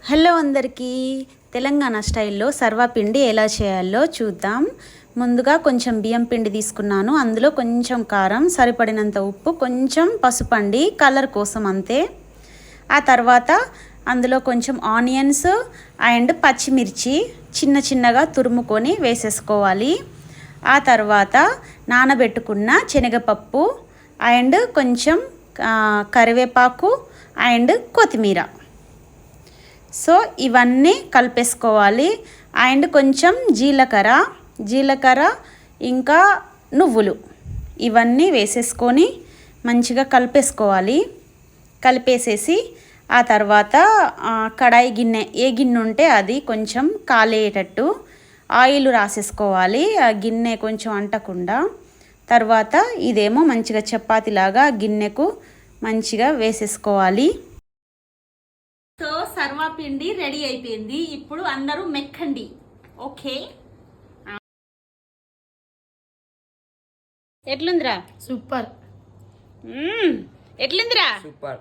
Hello అందరికీ, తెలంగాణ స్టైల్లో సర్వపిండి ఎలా చేయాలో చూద్దాం. ముందుగా కొంచెం బియ్యం పిండి తీసుకున్నాను. అందులో కొంచెం కారం, సరిపడినంత ఉప్పు, కొంచెం పసుపు అండి, కలర్ కోసం అంతే. ఆ తర్వాత అందులో కొంచెం ఆనియన్స్ అండ్ పచ్చిమిర్చి చిన్న చిన్నగా తురుముకొని వేసేసుకోవాలి. ఆ తర్వాత నానబెట్టుకున్న శనగపప్పు అండ్ కొంచెం కరివేపాకు అండ్ కొత్తిమీర. సో ఇవన్నీ కలిపేసుకోవాలి. అండ్ కొంచెం జీలకర్ర ఇంకా నువ్వులు ఇవన్నీ వేసేసుకొని మంచిగా కలిపేసుకోవాలి. కలిపేసేసి ఆ తర్వాత కడాయి గిన్నె, ఏ గిన్నె ఉంటే అది కొంచెం కాలేటట్టు ఆయిల్ రాసేసుకోవాలి, ఆ గిన్నె కొంచెం అంటకుండా. తర్వాత ఇదేమో మంచిగా చపాతీలాగా గిన్నెకు మంచిగా వేసేసుకోవాలి. సో సర్వపిండి రెడీ అయిపోయింది. ఇప్పుడు అందరూ మెక్కండి. ఓకే, ఎట్లుందిరా? సూపర్. ఎట్లుందిరా? సూపర్.